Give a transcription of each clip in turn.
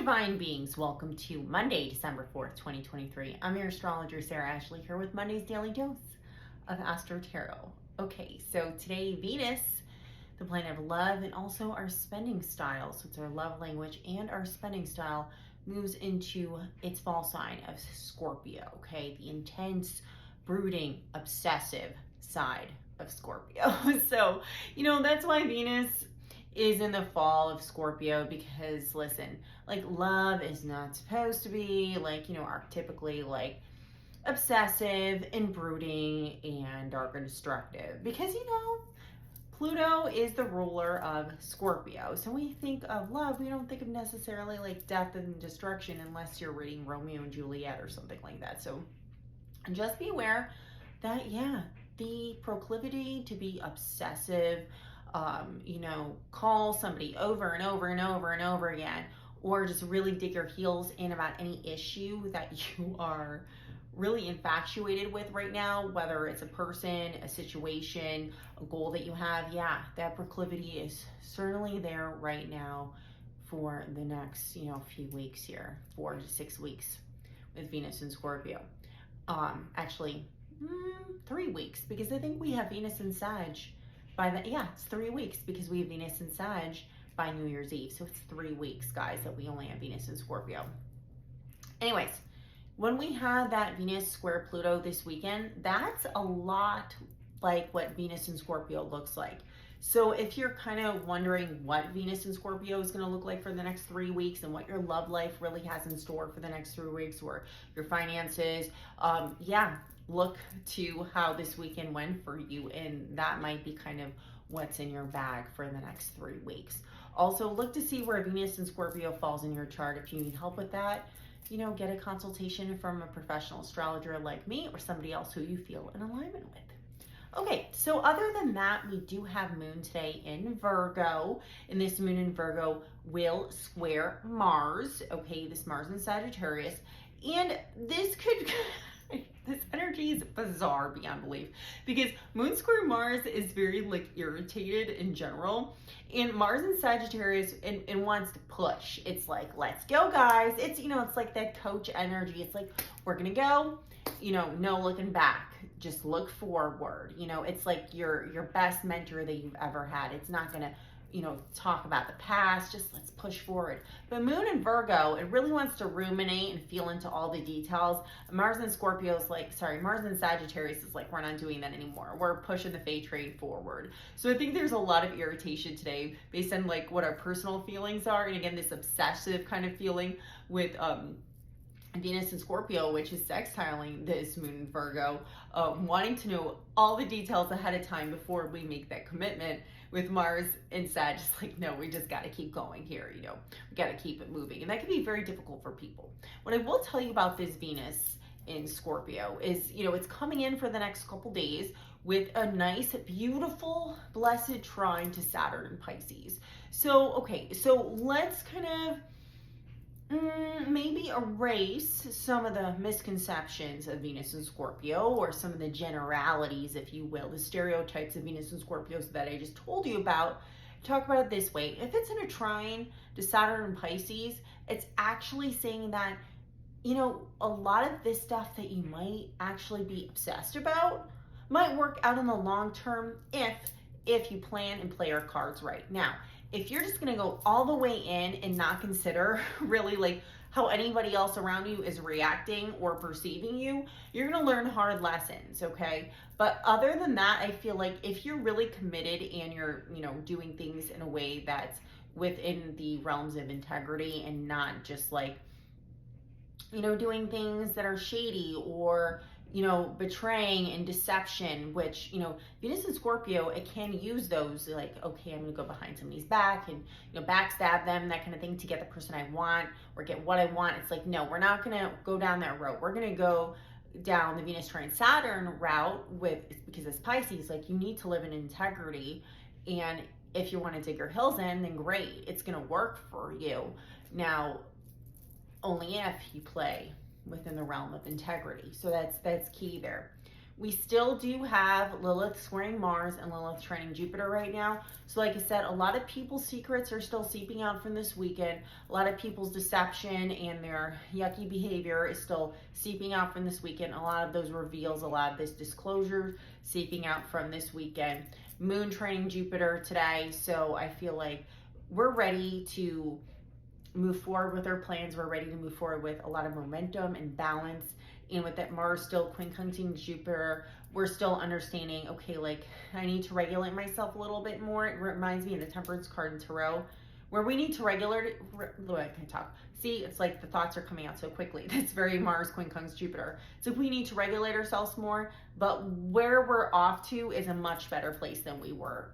divine beings, welcome to Monday, December 4th, 2023. I'm your astrologer, Sarah Ashley, here with Monday's daily dose of AstroTarot. Okay, so today Venus, the planet of love, and also our spending style, so it's our love language and our spending style, moves into its fall sign of Scorpio, okay? The intense, brooding, obsessive side of Scorpio. So, that's why Venus is in the fall of Scorpio, because listen, like, love is not supposed to be like, archetypically like obsessive and brooding and dark and destructive, because Pluto is the ruler of Scorpio. So when we think of love, we don't think of necessarily like death and destruction unless you're reading Romeo and Juliet or something like that. So just be aware that, the proclivity to be obsessive, call somebody over and over and over and over again, or just really dig your heels in about any issue that you are really infatuated with right now, whether it's a person, a situation, a goal that you have. That proclivity is certainly there right now for the next, few weeks here, 4 to 6 weeks with Venus in Scorpio. Actually, 3 weeks, because I think we have Venus in Sag it's 3 weeks, because we have Venus in Sag by New Year's Eve. So it's 3 weeks, guys, that we only have Venus in Scorpio. Anyways, when we have that Venus square Pluto this weekend, that's a lot like what Venus in Scorpio looks like. So if you're kind of wondering what Venus in Scorpio is going to look like for the next 3 weeks, and what your love life really has in store for the next 3 weeks, or your finances, look to how this weekend went for you, and that might be kind of what's in your bag for the next 3 weeks. Also, look to see where Venus in Scorpio falls in your chart. If you need help with that, get a consultation from a professional astrologer like me, or somebody else who you feel in alignment with. Okay, so other than that, we do have Moon today in Virgo, and this Moon in Virgo will square Mars. Okay, this Mars in Sagittarius, and this could this energy is bizarre beyond belief, because Moon square Mars is very like irritated in general, and Mars in Sagittarius and wants to push. It's like, let's go, guys. It's it's like that coach energy. It's like, we're gonna go, no looking back, just look forward. It's like your best mentor that you've ever had. It's not gonna talk about the past, just let's push forward. But Moon in Virgo, it really wants to ruminate and feel into all the details. Mars in Sagittarius is like, we're not doing that anymore. We're pushing the fate train forward. So I think there's a lot of irritation today based on like what our personal feelings are. And again, this obsessive kind of feeling with Venus in Scorpio, which is sextiling this Moon in Virgo, wanting to know all the details ahead of time before we make that commitment. With Mars in Sag, just like, no, we just got to keep going here, we got to keep it moving. And that can be very difficult for people. What I will tell you about this Venus in Scorpio is, it's coming in for the next couple days with a nice, beautiful, blessed trine to Saturn in Pisces. So, okay, so let's kind of maybe erase some of the misconceptions of Venus and Scorpio, or some of the generalities, if you will, the stereotypes of Venus and Scorpios that I just told you about. Talk about it this way. If it's in a trine to Saturn and Pisces, it's actually saying that, a lot of this stuff that you might actually be obsessed about might work out in the long term if you plan and play your cards right. Now, if you're just going to go all the way in and not consider really like how anybody else around you is reacting or perceiving you, you're going to learn hard lessons, okay? But other than that, I feel like if you're really committed and you're, doing things in a way that's within the realms of integrity, and not just like, doing things that are shady or betraying and deception, which, Venus and Scorpio, it can use those, like, okay, I'm gonna go behind somebody's back and, backstab them, that kind of thing, to get the person I want or get what I want. It's like, no, we're not gonna go down that road. We're gonna go down the Venus trine Saturn route because it's Pisces, like, you need to live in integrity. And if you want to dig your heels in, then great, it's gonna work for you. Now, only if you play within the realm of integrity. So that's key there. We still do have Lilith squaring Mars and Lilith trining Jupiter right now. So like I said, a lot of people's secrets are still seeping out from this weekend. A lot of people's deception and their yucky behavior is still seeping out from this weekend. A lot of those reveals, a lot of this disclosure seeping out from this weekend. Moon trining Jupiter today. So I feel like we're ready to move forward with our plans. We're ready to move forward with a lot of momentum and balance. And with that Mars still quincunxing Jupiter, we're still understanding, okay, like I need to regulate myself a little bit more. It reminds me of the Temperance card in Tarot, where we need to regulate, I can talk. See, it's like the thoughts are coming out so quickly. That's very Mars quincunx Jupiter. So we need to regulate ourselves more, but where we're off to is a much better place than we were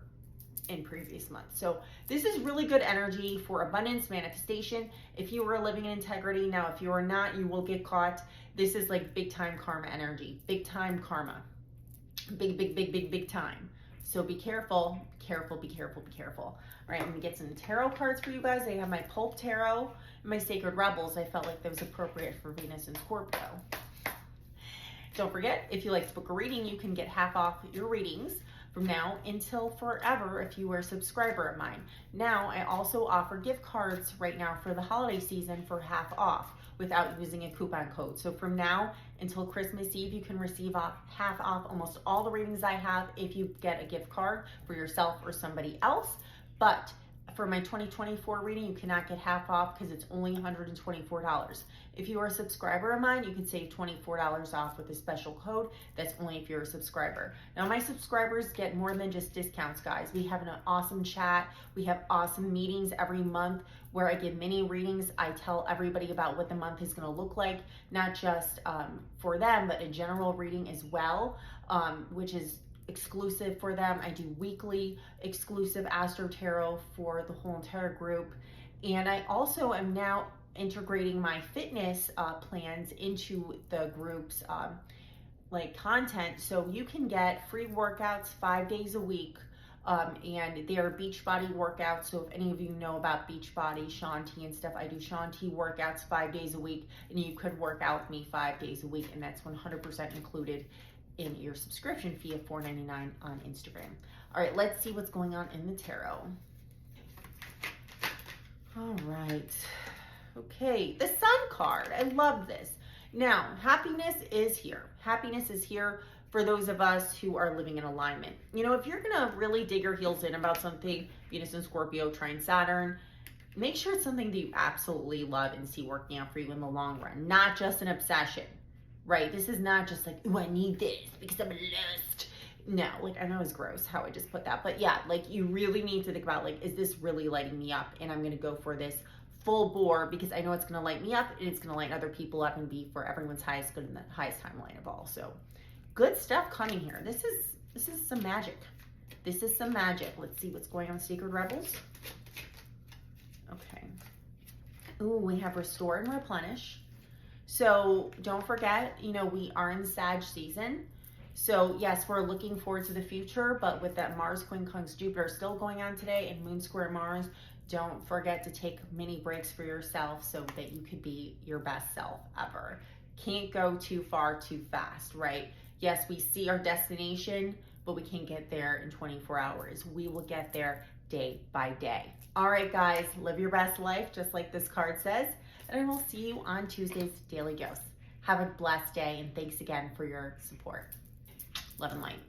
in previous months. So this is really good energy for abundance, manifestation. If you are living in integrity, now if you are not, you will get caught. This is like big time karma energy, big time karma, big time. So be careful, be careful. All right, I'm gonna get some tarot cards for you guys. I have my Pulp Tarot and my Sacred Rebels. I felt like that was appropriate for Venus and Scorpio. Don't forget, if you like to book a reading, you can get half off your readings from now until forever if you are a subscriber of mine. Now, I also offer gift cards right now for the holiday season for half off without using a coupon code. So from now until Christmas Eve, you can receive half off almost all the readings I have if you get a gift card for yourself or somebody else. But for my 2024 reading, you cannot get half off because it's only $124. If you are a subscriber of mine, you can save $24 off with a special code. That's only if you're a subscriber. Now, my subscribers get more than just discounts, guys. We have an awesome chat. We have awesome meetings every month where I give mini readings. I tell everybody about what the month is going to look like, not just for them, but a general reading as well, which is exclusive for them. I do weekly exclusive AstroTarot for the whole entire group. And I also am now integrating my fitness plans into the group's like content. So you can get free workouts 5 days a week. And they are Beachbody workouts. So if any of you know about Beachbody, Shanti and stuff, I do Shanti workouts 5 days a week, and you could work out with me 5 days a week, and that's 100% included in your subscription fee of $4.99 on Instagram. All right, let's see what's going on in the tarot. All right. Okay, the Sun card. I love this. Now, happiness is here. Happiness is here for those of us who are living in alignment. You know, if you're going to really dig your heels in about something, Venus and Scorpio, trine Saturn, make sure it's something that you absolutely love and see working out for you in the long run, not just an obsession, right? This is not just like, oh, I need this because I'm a lust. No, like, I know it's gross how I just put that, but yeah, like, you really need to think about, like, is this really lighting me up? And I'm going to go for this full bore because I know it's going to light me up and it's going to light other people up and be for everyone's highest good in the highest timeline of all. So good stuff coming here. This is some magic. This is some magic. Let's see what's going on with Sacred Rebels. Okay. Ooh, we have Restore and Replenish. So don't forget, you know, we are in Sag season. So yes, we're looking forward to the future, but with that Mars quincunx Jupiter still going on today and Moon square Mars, don't forget to take mini breaks for yourself so that you could be your best self ever. Can't go too far too fast, right? Yes, we see our destination, but we can't get there in 24 hours. We will get there day by day. All right, guys, live your best life, just like this card says, and I will see you on Tuesday's Daily Dose. Have a blessed day, and thanks again for your support. Love and light.